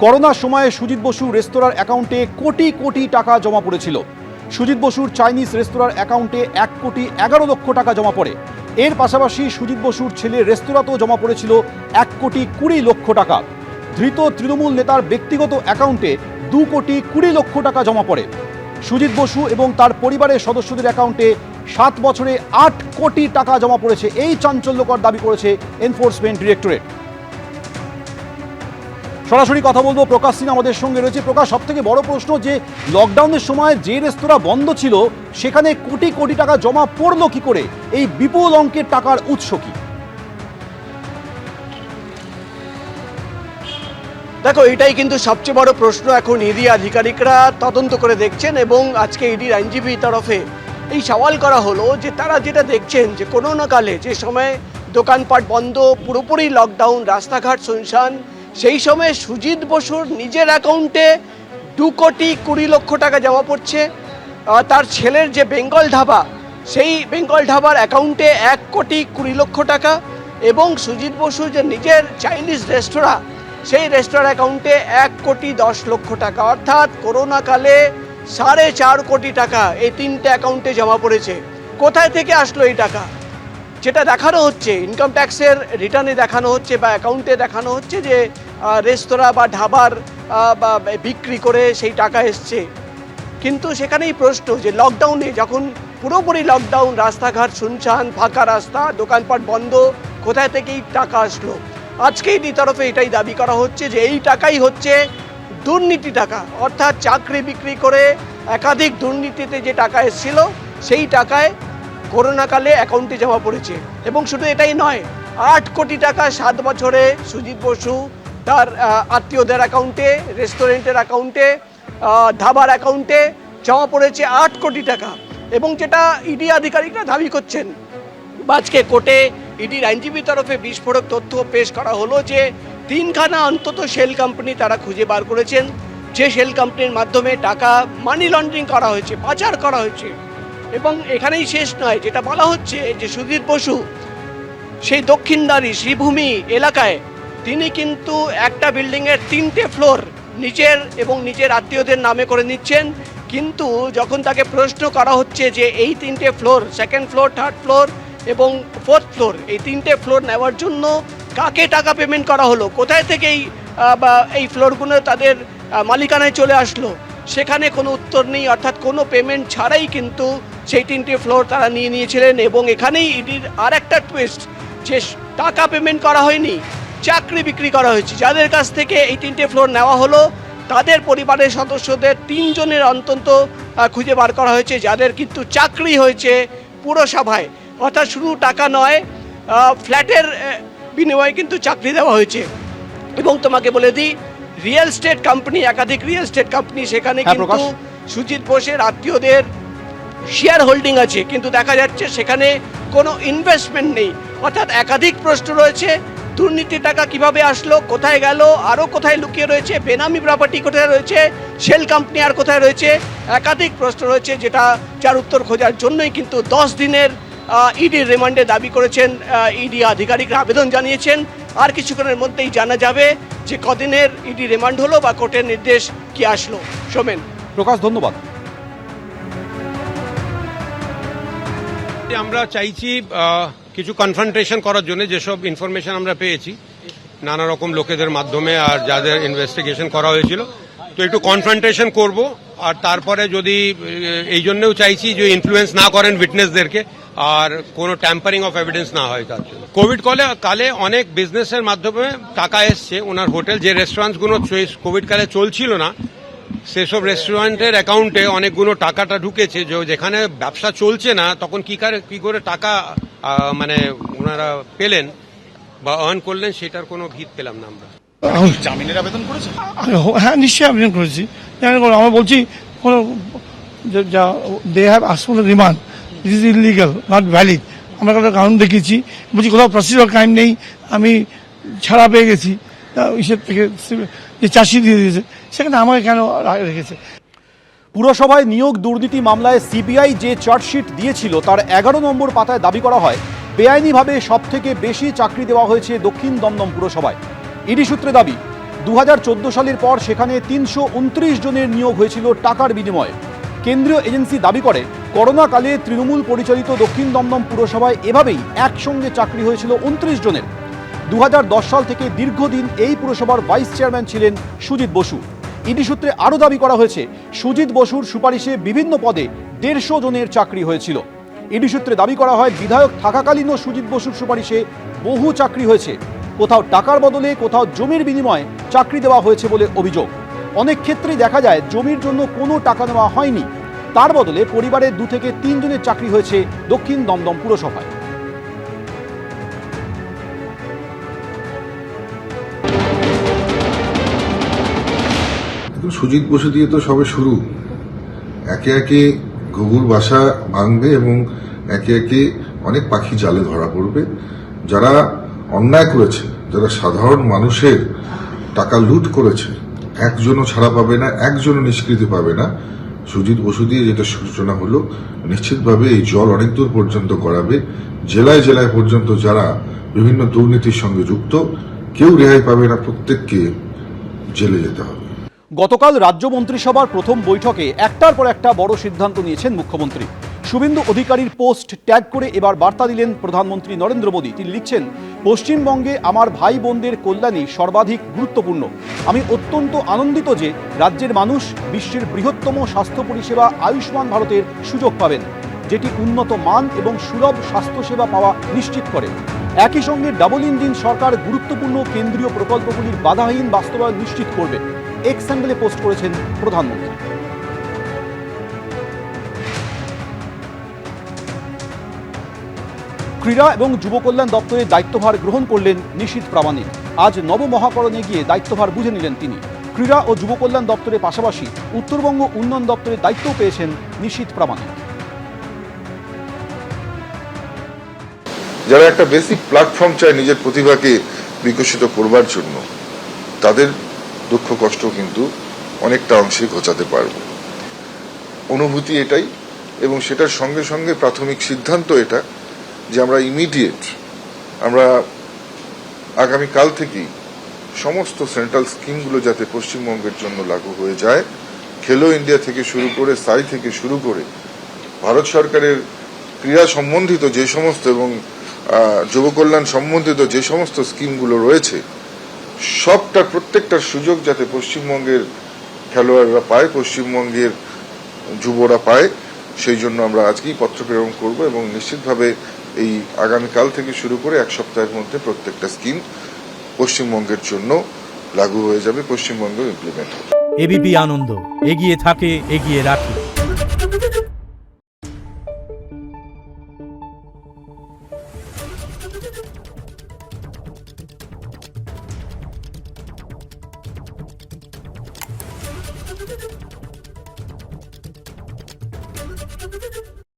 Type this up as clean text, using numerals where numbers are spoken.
করোনার সময়ে সুজিত বসু রেস্তোরাঁর অ্যাকাউন্টে কোটি কোটি টাকা জমা পড়েছিল। সুজিত বসুর চাইনিজ রেস্তোরাঁর অ্যাকাউন্টে 1,11,00,000 টাকা জমা পড়ে। এর পাশাপাশি সুজিত বসুর ছেলে রেস্তোরাঁতেও জমা পড়েছিল 1,20,00,000 টাকা। ধৃত তৃণমূল নেতার ব্যক্তিগত অ্যাকাউন্টে 2,20,00,000 টাকা জমা পড়ে। সুজিত বসু এবং তার পরিবারের সদস্যদের অ্যাকাউন্টে 7 বছরে 8 কোটি টাকা জমা পড়েছে। এই চাঞ্চল্যকর দাবি করেছে এনফোর্সমেন্ট ডিরেক্টরেট। সরাসরি কথা বলবো, প্রকাশ সিং আমাদের সঙ্গে রয়েছে। প্রকাশ, সব থেকে বড় প্রশ্ন যে লকডাউনের সময় যে রেস্তোরাঁ বন্ধ ছিল সেখানে কোটি কোটি টাকা জমা পড়লো কি করে? এই বিপুল অঙ্কের টাকার উৎস কি? দেখো, এটাই কিন্তু সবচেয়ে বড় প্রশ্ন। এখন ইডি আধিকারিকরা তদন্ত করে দেখছেন এবং আজকে ইডির আইনজীবী তরফে এই সওয়াল করা হলো যে তারা যেটা দেখছেন যে করোনাকালে যে সময় দোকানপাট বন্ধ, পুরোপুরি লকডাউন, রাস্তাঘাট শুনশান, সেই সময় সুজিত বসুর নিজের অ্যাকাউন্টে 2,20,00,000 টাকা জমা পড়ছে। তার ছেলের যে বেঙ্গল ধাবা, সেই বেঙ্গল ধাবার অ্যাকাউন্টে 1,20,00,000 টাকা এবং সুজিত বসু যে নিজের চাইনিজ রেস্তোরাঁ, সেই রেস্তোরাঁর অ্যাকাউন্টে 1,10,00,000 টাকা। অর্থাৎ করোনাকালে 4.5 কোটি টাকা এই তিনটে অ্যাকাউন্টে জমা পড়েছে। কোথায় থেকে আসলো এই টাকা? যেটা দেখানো হচ্ছে, ইনকাম ট্যাক্সের রিটার্নে দেখানো হচ্ছে বা অ্যাকাউন্টে দেখানো হচ্ছে যে রেস্তোরাঁ বা ধাবার বা বিক্রি করে সেই টাকা এসছে। কিন্তু সেখানেই প্রশ্ন যে লকডাউনে, যখন পুরোপুরি লকডাউন, রাস্তাঘাট শুনশান, ফাঁকা রাস্তা, দোকানপাট বন্ধ, কোথায় থেকে এই টাকা আসলো? আজকে ইডি তরফে এটাই দাবি করা হচ্ছে যে এই টাকাই হচ্ছে দুর্নীতি টাকা। অর্থাৎ চাকরি বিক্রি করে একাধিক দুর্নীতিতে যে টাকা এসেছিল সেই টাকায় করোনাকালে অ্যাকাউন্টে জমা পড়েছে। এবং শুধু এটাই নয়, 8 কোটি টাকা 7 বছরে সুজিত বসু তার আত্মীয়দের অ্যাকাউন্টে, রেস্টুরেন্টের অ্যাকাউন্টে, ধাবার অ্যাকাউন্টে জমা পড়েছে 8 কোটি টাকা। এবং যেটা ইডি আধিকারিকরা দাবি করছেন, আজকে কোর্টে ইডির আইনজীবী তরফে বিস্ফোরক তথ্য পেশ করা হলো যে 3খানা অন্তত শেল কোম্পানি তারা খুঁজে বার করেছেন, যে শেল কোম্পানির মাধ্যমে টাকা মানি লন্ডারিং করা হয়েছে, পাচার করা হয়েছে। এবং এখানেই শেষ নয়, যেটা বলা হচ্ছে যে সুজিত বসু সেই দক্ষিণদ্বারী শ্রীভূমি এলাকায় তিনি কিন্তু একটা বিল্ডিংয়ের 3টে ফ্লোর নিজের এবং নিজের আত্মীয়দের নামে করে নিচ্ছেন। কিন্তু যখন তাকে প্রশ্ন করা হচ্ছে যে এই 3টে floor, 2nd floor, 3rd floor এবং 4th ফ্লোর, এই 3টে ফ্লোর নেওয়ার জন্য কাকে টাকা পেমেন্ট করা হলো, কোথায় থেকে এই ফ্লোরগুলো তাদের মালিকানায় চলে আসলো, সেখানে কোনো উত্তর নেই। অর্থাৎ কোনো পেমেন্ট ছাড়াই কিন্তু সেই 3টে ফ্লোর তারা নিয়ে নিয়েছিলেন। এবং এখানেই ইডির আর একটা টুইস্ট, যে টাকা পেমেন্ট করা হয়নি, চাকরি বিক্রি করা হয়েছে। যাদের কাছ থেকে এই 3টে ফ্লোর নেওয়া হলো তাদের পরিবারের সদস্যদের 3 জনের অন্তত খুঁজে বার করা হয়েছে, যাদের কিন্তু চাকরি হয়েছে পুরসভায়। অর্থাৎ শুধু টাকা নয়, ফ্ল্যাটের বিনিময়ে কিন্তু চাকরি দেওয়া হয়েছে। এবং তোমাকে বলে দিই, রিয়েল এস্টেট কোম্পানি, একাধিক রিয়েল এস্টেট কোম্পানি, সেখানে কিন্তু সুজিত বোসের আত্মীয়দের শেয়ার হোল্ডিং আছে, কিন্তু দেখা যাচ্ছে সেখানে কোনো ইনভেস্টমেন্ট নেই। অর্থাৎ একাধিক প্রশ্ন রয়েছে, দুর্নীতির টাকা কিভাবে আসলো, কোথায় গেল, আরও কোথায় লুকিয়ে রয়েছে, বেনামি প্রপার্টি কোথায় রয়েছে, শেল কোম্পানি আর কোথায় রয়েছে, একাধিক প্রশ্ন রয়েছে, যার উত্তর খোঁজার জন্যই কিন্তু 10 দিনের ইডির রিমান্ডে দাবি করেছেন ইডি আধিকারিকরা, আবেদন জানিয়েছেন। আর কিছুক্ষণের মধ্যেই জানা যাবে যে কদিনের ইডি রিমান্ড হলো বা কোর্টের নির্দেশ কি আসলো। সোমেন। প্রকাশ, ধন্যবাদ। আমরা চাইছি কিছু কনফ্রন্টেশন করার জন্য, যেসব ইনফরমেশন আমরা পেয়েছি নানা রকম লোকেদের মাধ্যমে আর যাদের ইনভেস্টিগেশন করা হয়েছিল, তো একটু কনফ্রন্টেশন করব। আর তারপরে যদি এই জন্যও চাইছি যে ইনফ্লুয়েন্স না করেন উইটনেসদেরকে আর কোনো ট্যাম্পারিং অফ এভিডেন্স না হয় তার জন্য। কোভিড কালে অনেক বিজনেসের মাধ্যমে টাকা এসছে ওনার হোটেল, যে রেস্টুরেন্টসগুলো কোভিড কালে চলছিল না সেসব রেস্টুরেন্টের অ্যাকাউন্টে অনেকগুলো টাকাটা ঢুকেছে। যেখানে ব্যবসা চলছে না তখন কি করে টাকা মানে ওনারা পেলেন বা আর্ন করলেন, সেটার কোনো ভিত পেলাম না আমরা। জামিনের আবেদন করেছেন? হ্যাঁ, নিশ্চয়ই আবেদন করেছি। আমরা বলছি they have asked for remand, this is illegal, not valid. আমরা একটা কারণ দেখিয়েছি, বলছি কোথাও প্রসিডিউরাল ক্রাইম নেই, আমি ছাড়া পেয়ে গেছি ইসের থেকে, যে চাষি দিয়ে দিয়েছে, সেখানে আমাকে কেন রেখেছে? পুরসভায় নিয়োগ দুর্নীতি মামলায় সিবিআই যে চার্জশিট দিয়েছিল তার 11 নম্বর পাতায় দাবি করা হয় বেআইনিভাবে সবথেকে বেশি চাকরি দেওয়া হয়েছে দক্ষিণ দমদম পুরসভায়। ইডি সূত্রে দাবি 2014 সালের পর সেখানে 329 জনের নিয়োগ হয়েছিল টাকার বিনিময়ে। কেন্দ্রীয় এজেন্সি দাবি করে করোনাকালে তৃণমূল পরিচালিত দক্ষিণ দমদম পুরসভায় এভাবেই একসঙ্গে চাকরি হয়েছিল 29 জনের। 2010 সাল থেকে দীর্ঘদিন এই পুরসভার ভাইস চেয়ারম্যান ছিলেন সুজিত বসু। ইডি সূত্রে আরও দাবি করা হয়েছে সুজিত বসুর সুপারিশে বিভিন্ন পদে 150 জনের চাকরি হয়েছিল। ইডি সূত্রে দাবি করা হয় বিধায়ক থাকাকালীনও সুজিত বসুর সুপারিশে বহু চাকরি হয়েছে। কোথাও টাকার বদলে, কোথাও জমির বিনিময়ে চাকরি দেওয়া হয়েছে বলে অভিযোগ। অনেক ক্ষেত্রেই দেখা যায় জমির জন্য কোনো টাকা নেওয়া হয়নি, তার বদলে পরিবারের 2 থেকে 3 জনের চাকরি হয়েছে দক্ষিণ দমদম পুরসভায়। সুজিত বসু দিয়ে তো সবে শুরু। একে একে ঘুঘুর বাসা ভাঙবে এবং একে একে অনেক পাখি জালে ধরা পড়বে। যারা অন্যায় করেছে, যারা সাধারণ মানুষের টাকা লুট করেছে, একজনও ছাড়া পাবে না, একজনও নিষ্কৃতি পাবে না। সুজিত বসু দিয়ে যেটা সূচনা হলো, নিশ্চিতভাবে এই জল অনেক দূর পর্যন্ত গড়াবে। জেলায় জেলায় পর্যন্ত যারা বিভিন্ন দুর্নীতির সঙ্গে যুক্ত, কেউ রেহাই পাবে না, প্রত্যেককে জেলে যেতে হবে। গতকাল রাজ্য মন্ত্রিসভার প্রথম বৈঠকে একটার পর একটা বড় সিদ্ধান্ত নিয়েছেন মুখ্যমন্ত্রী। শুভেন্দু অধিকারীর পোস্ট ট্যাগ করে এবার বার্তা দিলেন প্রধানমন্ত্রী নরেন্দ্র মোদী। তিনি লিখছেন, পশ্চিমবঙ্গে আমার ভাই বোনদের কল্যাণই সর্বাধিক গুরুত্বপূর্ণ। আমি অত্যন্ত আনন্দিত যে রাজ্যের মানুষ বিশ্বের বৃহত্তম স্বাস্থ্য পরিষেবা আয়ুষ্মান ভারতের সুযোগ পাবেন, যেটি উন্নত মান এবং সুলভ স্বাস্থ্যসেবা পাওয়া নিশ্চিত করে। একই সঙ্গে ডাবল ইঞ্জিন সরকার গুরুত্বপূর্ণ কেন্দ্রীয় প্রকল্পগুলির বাধাহীন বাস্তবায়ন নিশ্চিত করবে। এক্স হ্যান্ডেলে পোস্ট করেছেন প্রধানমন্ত্রী। ক্রীড়া এবং যুব কল্যাণ দপ্তরের দায়িত্বভার গ্রহণ করলেন নিশীথ প্রামাণিক। আজ নবমহাকরণে গিয়ে দায়িত্বভার বুঝে নিলেন তিনি। ক্রীড়া ও যুব কল্যাণ দপ্তরের পাশাপাশি উত্তরবঙ্গ উন্নয়ন দপ্তরের দায়িত্বও পেয়েছেন নিশীথ প্রামাণিক। যারা একটা বেসিক প্ল্যাটফর্ম চায় নিজের প্রতিভাকে বিকশিত করবার জন্য, তাদের দুঃখ কষ্ট কিন্তু অনেকটা অংশে ঘোচাতে পারবো। অনুভূতি এটাই, এবং সেটার সঙ্গে সঙ্গে প্রাথমিক সিদ্ধান্ত এটা যে আমরা ইমিডিয়েট, আমরা আগামীকাল থেকেই সমস্ত সেন্ট্রাল স্কিমগুলো যাতে পশ্চিমবঙ্গের জন্য লাগু হয়ে যায়, খেলো ইন্ডিয়া থেকে শুরু করে, সাই থেকে শুরু করে ভারত সরকারের ক্রীড়া সম্বন্ধিত যে সমস্ত এবং যুব কল্যাণ সম্বন্ধিত যে সমস্ত স্কিমগুলো রয়েছে, সবটার প্রত্যেকটার সুযোগ যাতে পশ্চিমবঙ্গের খেলোয়াড়রা পায়, পশ্চিমবঙ্গের যুবরা পায়, সেই জন্য আমরা আজকেই পত্র প্রেরণ করব এবং নিশ্চিতভাবে এই আগামীকাল থেকে শুরু করে 1 সপ্তাহের মধ্যে প্রত্যেকটা স্কিম পশ্চিমবঙ্গের জন্য লাগু হয়ে যাবে, পশ্চিমবঙ্গে ইমপ্লিমেন্ট হবে। এবিপি আনন্দ, এগিয়ে থাকে, এগিয়ে রাখে।